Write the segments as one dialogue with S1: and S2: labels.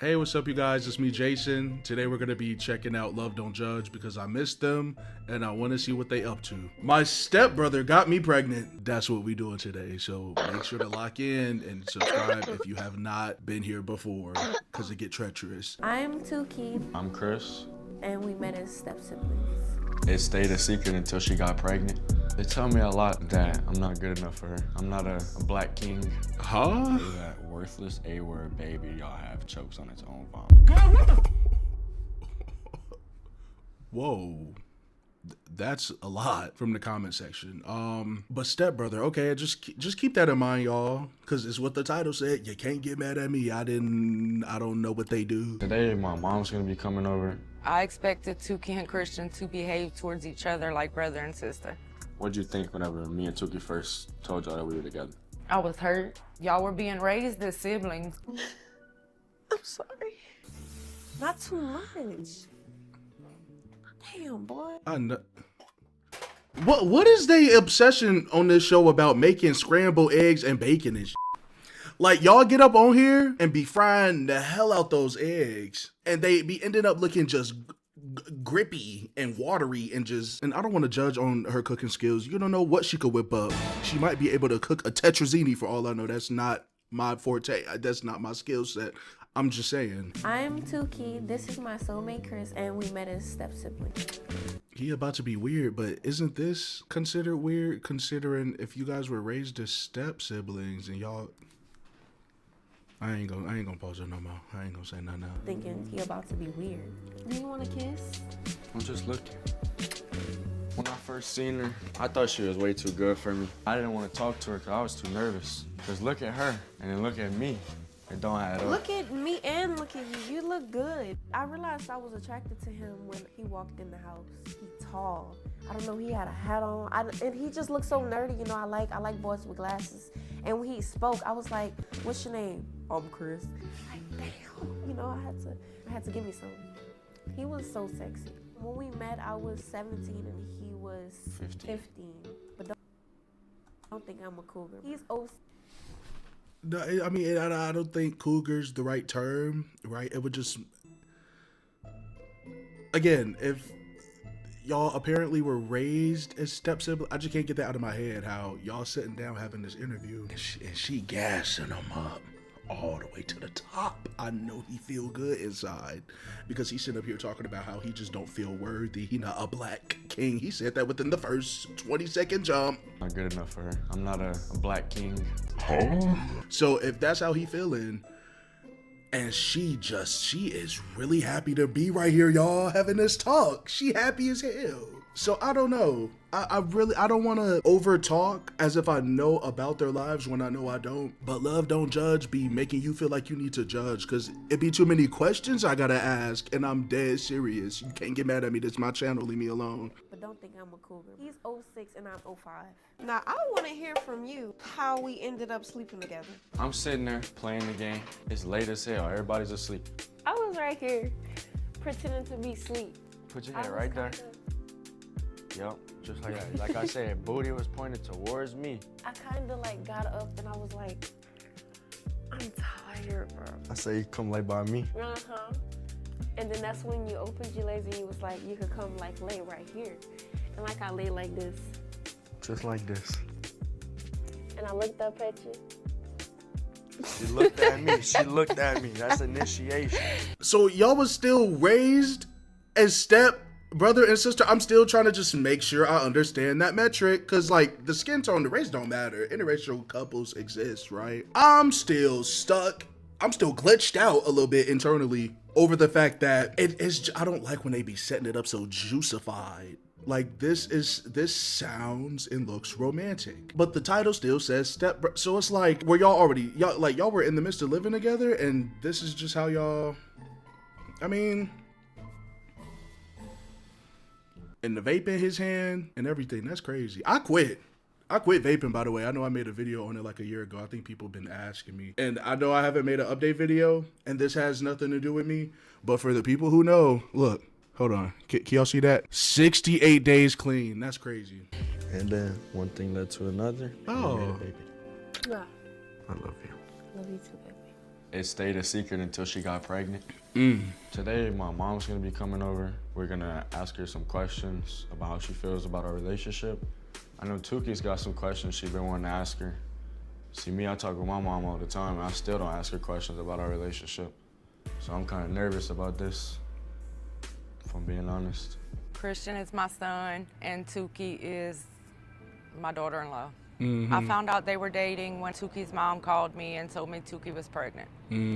S1: Hey, what's up, you guys? It's me, Jason. Today we're gonna be checking out Love Don't Judge because I missed them and I want to see what they up to. My stepbrother got me pregnant. That's what we doing today. So make sure to lock in and subscribe if you have not been here before, because it get treacherous.
S2: I'm Tuki,
S3: I'm Chris.
S2: and we met as step siblings.
S3: It stayed a secret until she got pregnant. They tell me a lot that I'm not good enough for her. I'm not a black king.
S1: Huh?
S3: Say that worthless A-word baby y'all have chokes on its own vomit.
S1: Whoa. That's a lot from the comment section. But stepbrother, okay, just keep that in mind, y'all, because it's what the title said. You can't get mad at me. I don't know what they do.
S3: Today, my mom's gonna be coming over.
S4: I expected Tuki and Christian to behave towards each other like brother and sister.
S3: What'd you think whenever me and Tuki first told y'all that we were together?
S4: I was hurt. Y'all were being raised as siblings.
S2: I'm sorry. Not too much. Damn, boy.
S1: I know. What is the obsession on this show about making scrambled eggs and bacon and shit? Like, y'all get up on here and be frying the hell out those eggs, and they be ending up looking just grippy and watery and I don't want to judge on her cooking skills. You don't know what she could whip up. She might be able to cook a tetrazzini for all I know. That's not my forte. That's not my skill set. I'm just saying.
S2: I'm Tuki, this is my soulmate Chris, and we met as step siblings.
S1: He about to be weird, but isn't this considered weird considering if you guys were raised as step siblings and y'all... I ain't gonna pause it no more. I ain't gonna say nothing else.
S2: Thinking he about to be weird. Do you want to kiss?
S3: I'm just looking. When I first seen her, I thought she was way too good for me. I didn't want to talk to her because I was too nervous. Because look at her and then look at me. It don't add up.
S2: Look at me and look at you. You look good. I realized I was attracted to him when he walked in the house. He's tall. I don't know, he had a hat on. And he just looked so nerdy. You know, I like boys with glasses. And when he spoke, I was like, what's your name? I'm Chris. Like, damn. You know, I had to give me something. He was so sexy. When we met, I was 17 and he was 15. But don't think I'm a cougar. He's
S1: No, I mean, I don't think cougar's the right term, right? It would just... Again, if y'all apparently were raised as step siblings, I just can't get that out of my head, how y'all sitting down having this interview and she gassing him up all the way to the top. I know he feel good inside because he's sitting up here talking about how he just don't feel worthy. He not a black king. He said that within the first 20-second jump.
S3: Not good enough for her. I'm not a black king.
S1: So if that's how he feeling, and she is really happy to be right here, y'all, having this talk. She happy as hell. So I don't know. I don't want to over talk as if I know about their lives when I know I don't. But Love Don't Judge be making you feel like you need to judge because it be too many questions I gotta ask, and I'm dead serious. You can't get mad at me. This is my channel. Leave me alone.
S2: But don't think I'm a cougar. He's 06 and I'm 05. Now, I want to hear from you how we ended up sleeping together.
S3: I'm sitting there playing the game. It's late as hell. Everybody's asleep.
S2: I was right here pretending to be asleep.
S3: Put your head right there. Yep, just like that. Like I said, booty was pointed towards me.
S2: I kind of like got up and I was like, I'm tired, bro.
S3: I say, you come lay by me.
S2: Uh-huh. And then that's when you opened your legs and you was like, you could come like lay right here. And like I lay like this.
S3: Just like this.
S2: And I looked up at you.
S3: She looked at me. She looked at me. That's initiation.
S1: So y'all was still raised as step brother and sister? I'm still trying to just make sure I understand that metric, because like the skin tone, the race don't matter. Interracial couples exist, right? I'm still stuck. I'm still glitched out a little bit internally over the fact that I don't like when they be setting it up so juicified. Like this sounds and looks romantic, but the title still says step. So it's like, were y'all were in the midst of living together, and this is just how y'all. I mean. And the vape in his hand and everything, that's crazy. I quit vaping, by the way. I know I made a video on it like a year ago. I think people have been asking me. And I know I haven't made an update video, and this has nothing to do with me. But for the people who know, look, hold on. Can y'all see that? 68 days clean. That's crazy.
S3: And then one thing led to another.
S1: Oh.
S3: We made a baby.
S2: Yeah.
S3: I love you.
S2: Love you too, baby.
S3: it stayed a secret until she got pregnant. Today, my mom's gonna be coming over. We're gonna ask her some questions about how she feels about our relationship. I know Tuki's got some questions she's been wanting to ask her. See, me, I talk with my mom all the time, and I still don't ask her questions about our relationship. So I'm kind of nervous about this, if I'm being honest.
S4: Christian is my son, and Tuki is my daughter-in-law. I found out they were dating when Tuki's mom called me and told me Tuki was pregnant.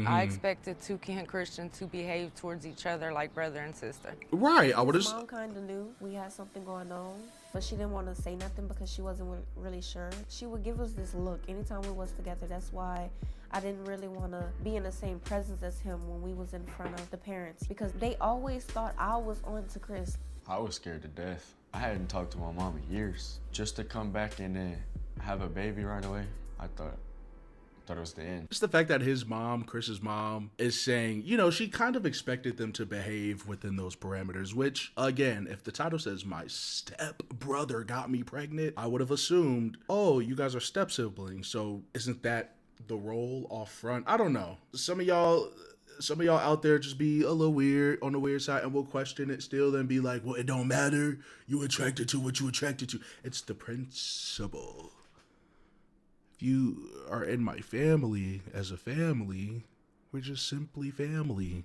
S4: I expected Tuki and Christian to behave towards each other like brother and sister.
S1: Right, I would have.
S2: Mom kind of knew we had something going on, but she didn't want to say nothing because she wasn't really sure. She would give us this look anytime we was together. That's why I didn't really want to be in the same presence as him when we was in front of the parents, because they always thought I was on to Chris.
S3: I was scared to death. I hadn't talked to my mom in years. Just to come back and then have a baby right away, I thought it was the end.
S1: It's the fact that his mom, Chris's mom, is saying, you know, she kind of expected them to behave within those parameters, which, again, if the title says my step brother got me pregnant, I would have assumed, oh, you guys are step siblings, so isn't that the role off front? I don't know. Some of y'all out there just be a little weird on the weird side and will question it still, then be like, well, it don't matter. You attracted to what you attracted to. It's the principle. If you are in my family as a family, we're just simply family.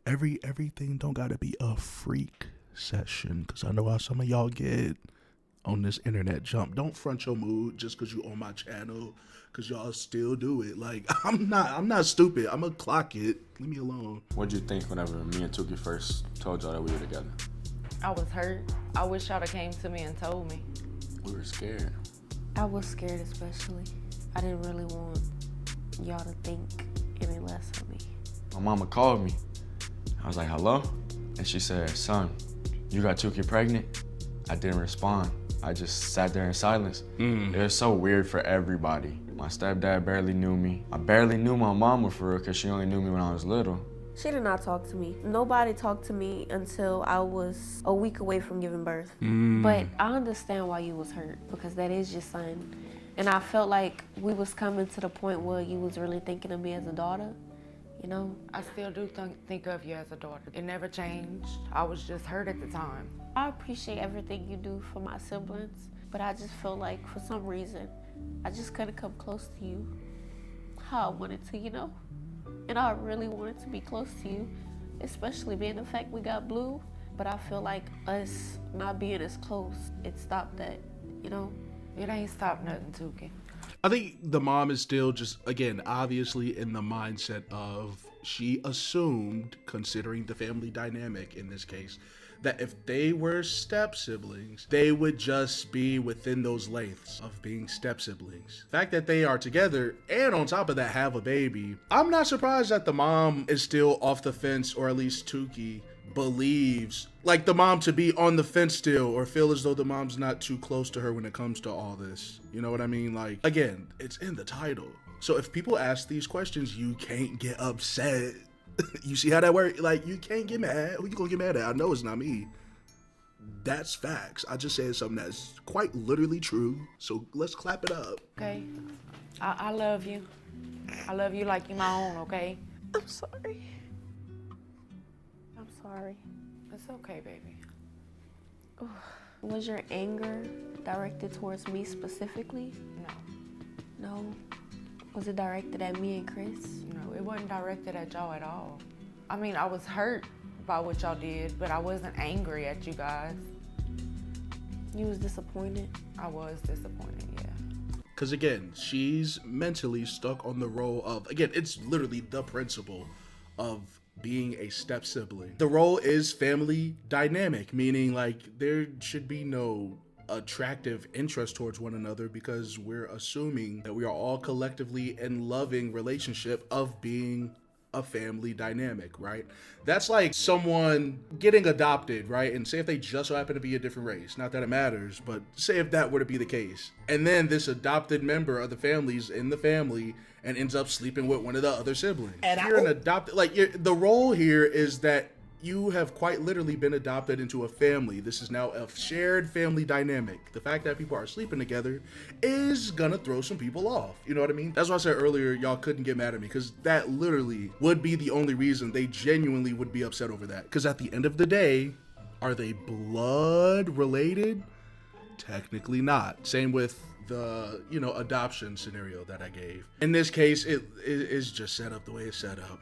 S1: Everything don't gotta be a freak session, because I know how some of y'all get on this internet jump. Don't front your mood just because you on my channel, because y'all still do it. Like, I'm not stupid. I'm gonna clock it. Leave me alone.
S3: What'd you think whenever me and Tuki first told y'all that we were together?
S4: I was hurt. I wish y'all came to me and told me.
S3: We were scared.
S2: I was scared, especially. I didn't really want y'all to think any less of me.
S3: My mama called me. I was like, hello? And she said, son, you got Tuki pregnant? I didn't respond. I just sat there in silence. It was so weird for everybody. My stepdad barely knew me. I barely knew my mama for real, because she only knew me when I was little.
S2: She did not talk to me. Nobody talked to me until I was a week away from giving birth. But I understand why you was hurt, because that is your son. And I felt like we was coming to the point where you was really thinking of me as a daughter, you know?
S4: I still do think of you as a daughter. It never changed. I was just hurt at the time.
S2: I appreciate everything you do for my siblings, but I just feel like for some reason, I just couldn't come close to you how I wanted to, you know? And I really wanted to be close to you, especially being the fact we got blue. But I feel like us not being as close, it stopped that, you know?
S4: It ain't stopped nothing, Tuki.
S1: I think the mom is still just, again, obviously in the mindset of, she assumed, considering the family dynamic in this case, that if they were step siblings, they would just be within those lengths of being step siblings. The fact that they are together and on top of that have a baby, I'm not surprised that the mom is still off the fence, or at least Tuki believes like the mom to be on the fence still, or feel as though the mom's not too close to her when it comes to all this. You know what I mean? Like, again, it's in the title. So if people ask these questions, you can't get upset. You see how that works? Like, you can't get mad. Who you gonna get mad at? I know it's not me. That's facts. I just said something that's quite literally true. So let's clap it up.
S4: Okay? I love you. I love you like you're my own, okay?
S2: I'm sorry. I'm sorry.
S4: It's okay, baby.
S2: Was your anger directed towards me specifically?
S4: No.
S2: No. Was it directed at me and Chris?
S4: No, it wasn't directed at y'all at all. I mean, I was hurt by what y'all did, but I wasn't angry at you guys.
S2: You was disappointed?
S4: I was disappointed, yeah.
S1: Because again, she's mentally stuck on the role of, again, it's literally the principle of being a step sibling. The role is family dynamic, meaning like there should be no attractive interest towards one another, because we're assuming that we are all collectively in loving relationship of being a family dynamic, right? That's like someone getting adopted, right? And say if they just so happen to be a different race, not that it matters, but say if that were to be the case, and then this adopted member of the family's in the family and ends up sleeping with one of the other siblings. And you're an adopted, like the role here is that you have quite literally been adopted into a family. This is now a shared family dynamic. The fact that people are sleeping together is gonna throw some people off. You know what I mean? That's why I said earlier, y'all couldn't get mad at me, because that literally would be the only reason they genuinely would be upset over that. Because at the end of the day, are they blood related? Technically not. Same with the, adoption scenario that I gave. In this case, it is just set up the way it's set up,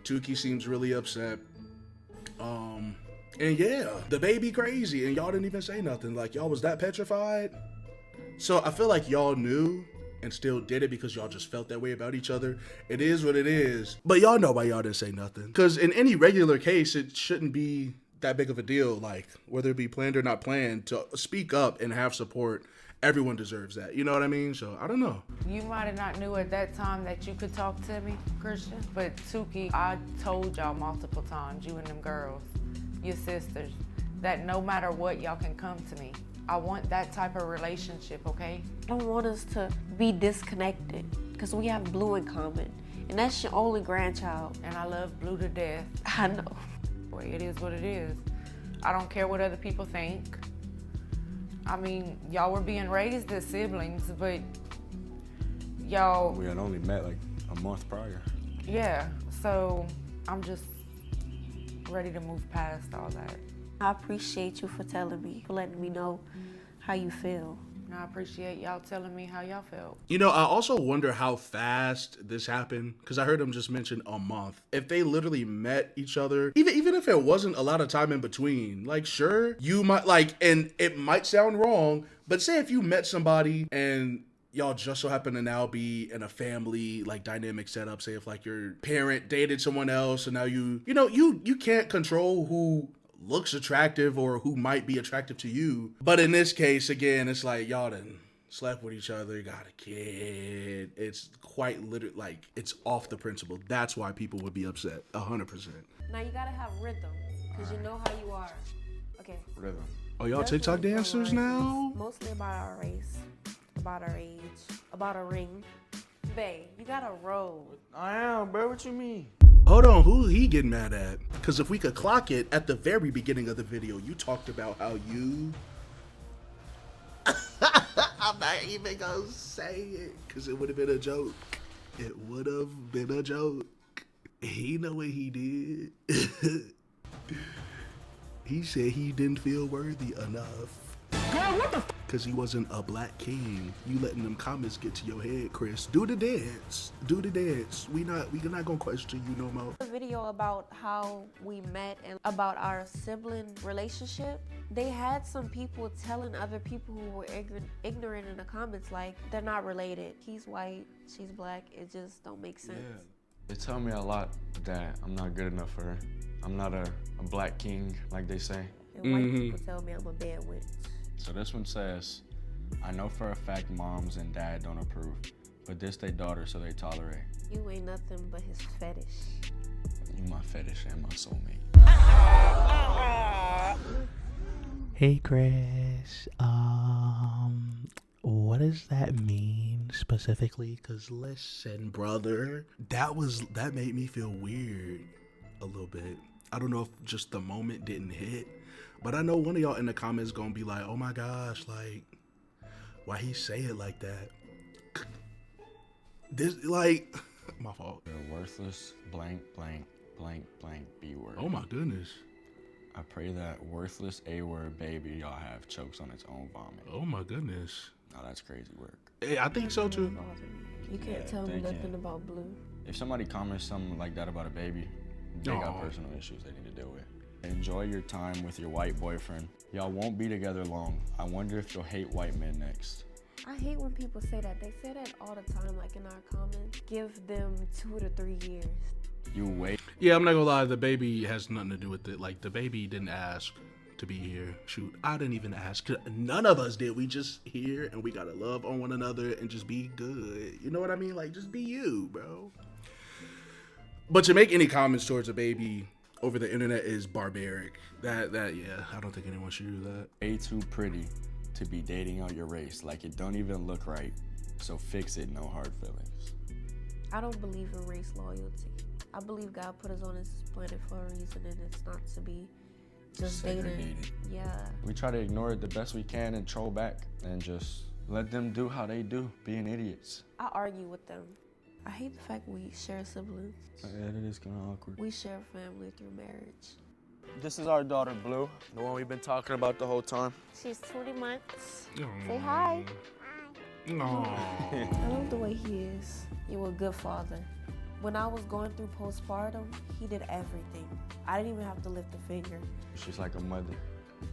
S1: Tukey seems really upset. And yeah, the baby crazy, and y'all didn't even say nothing. Like, y'all was that petrified. So I feel like y'all knew and still did it because y'all just felt that way about each other. It is what it is. But y'all know why y'all didn't say nothing. Because in any regular case, it shouldn't be that big of a deal. Like, whether it be planned or not planned, to speak up and have support, everyone deserves that. You know what I mean? So I don't know.
S4: You might have not knew at that time that you could talk to me, Christian, but Tukey, I told y'all multiple times, you and them girls, your sisters, that no matter what, y'all can come to me. I want that type of relationship, okay?
S2: I don't want us to be disconnected because we have Blue in common, and that's your only grandchild.
S4: And I love Blue to death.
S2: I know.
S4: Boy, it is what it is. I don't care what other people think. I mean, y'all were being raised as siblings, but y'all...
S3: We had only met like a month prior.
S4: Yeah, so I'm just ready to move past all that.
S2: I appreciate you for telling me, for letting me know how you feel.
S4: And I appreciate y'all telling me how y'all felt.
S1: I also wonder how fast this happened, because I heard him just mention a month. If they literally met each other, even if it wasn't a lot of time in between, like, sure, you might, like, and it might sound wrong, but say if you met somebody and y'all just so happen to now be in a family, like, dynamic setup, say if, like, your parent dated someone else, and now you can't control who looks attractive or who might be attractive to you. But in this case, again, it's like y'all done slept with each other, got a kid. It's quite literally, like, it's off the principle. That's why people would be upset, 100%.
S2: Now you gotta have rhythm, because you know how you are. Okay.
S3: Rhythm.
S1: Oh, y'all TikTok dancers now?
S2: Mostly about our race, about our age, about a ring. Bae, you gotta roll.
S3: I am, bro. What you mean?
S1: Hold on, who he getting mad at? Because if we could clock it, at the very beginning of the video, you talked about how you... I'm not even gonna say it, because it would have been a joke. It would have been a joke. He know what he did. He said he didn't feel worthy enough. Girl, what the f? Because he wasn't a black king. You letting them comments get to your head, Chris. Do the dance. Do the dance. We not gonna question you no more.
S2: A video about how we met and about our sibling relationship. They had some people telling other people who were ignorant in the comments, like, they're not related. He's white, she's black. It just don't make sense.
S3: Yeah. They tell me a lot that I'm not good enough for her. I'm not a black king, like they say.
S2: And white people tell me I'm a bad witch.
S3: So this one says, I know for a fact moms and dad don't approve, but this they daughter, so they tolerate.
S2: You ain't nothing but his fetish.
S3: You my fetish and my soulmate.
S5: Hey Chris, what does that mean specifically?
S1: Cause listen, brother, that made me feel weird a little bit. I don't know if just the moment didn't hit, but I know one of y'all in the comments gonna be like, oh my gosh, like, why he say it like that? This, like, my fault.
S3: You're worthless, blank, blank, blank, blank, B-word.
S1: Oh my goodness.
S3: I pray that worthless A-word baby y'all have chokes on its own vomit.
S1: Oh my goodness.
S3: Now that's crazy work.
S1: Hey, I think so too.
S2: You can't tell me nothing about Blue.
S3: If somebody comments something like that about a baby, they got personal issues they need to deal with. Enjoy your time with your white boyfriend. Y'all won't be together long. I wonder if you'll hate white men next.
S2: I hate when people say that. They say that all the time, like in our comments. Give them 2 to 3 years.
S3: You wait.
S1: Yeah, I'm not gonna lie, the baby has nothing to do with it. Like, the baby didn't ask to be here. Shoot, I didn't even ask. None of us did. We just here and we gotta love on one another and just be good. You know what I mean? Like, just be you, bro. But to make any comments towards a baby over the internet is barbaric. That yeah, I don't think anyone should do that.
S3: Way too pretty to be dating out your race. Like, it don't even look right. So fix it, no hard feelings.
S2: I don't believe in race loyalty. I believe God put us on this planet for a reason, and it's not to be just dating.
S3: Segregated.
S2: Yeah.
S3: We try to ignore it the best we can and troll back and just let them do how they do, being idiots.
S2: I argue with them. I hate the fact we share siblings.
S3: Yeah, it is kind of awkward.
S2: We share family through marriage.
S3: This is our daughter, Blue, the one we've been talking about the whole time.
S2: She's 20 months. Say hi.
S1: No.
S2: I love the way he is. You were a good father. When I was going through postpartum, he did everything. I didn't even have to lift a finger.
S3: She's like a mother,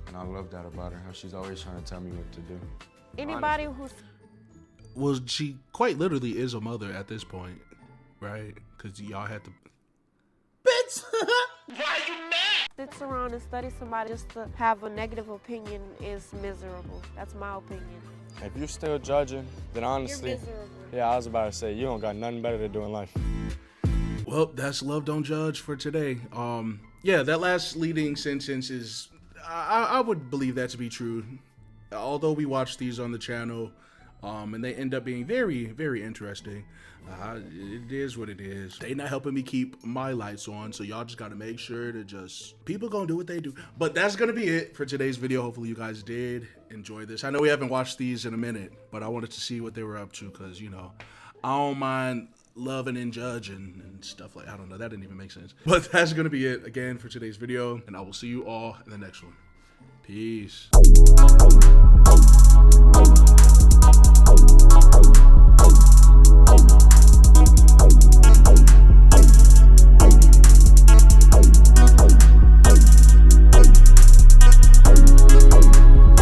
S3: and I love that about her, how she's always trying to tell me what to do.
S2: Anybody who's
S1: Well, she quite literally is a mother at this point, right? Because y'all had to. Bitch!
S2: sits around and studies somebody just to have a negative opinion is miserable. That's my opinion.
S3: If you're still judging, then honestly,
S2: You're miserable.
S3: yeah, I was about to say, you don't got nothing better to do in life.
S1: Well, that's Love Don't Judge for today. Yeah, that last leading sentence is, I would believe that to be true. Although we watch these on the channel, and they end up being very, very interesting. It is what it is. They not helping me keep my lights on, so y'all just gotta make sure to people gonna do what they do. But that's gonna be it for today's video. Hopefully you guys did enjoy this. I know we haven't watched these in a minute, but I wanted to see what they were up to, because, you know, I don't mind loving and judging and stuff like, I don't know, that didn't even make sense. But that's gonna be it again for today's video, and I will see you all in the next one. Peace.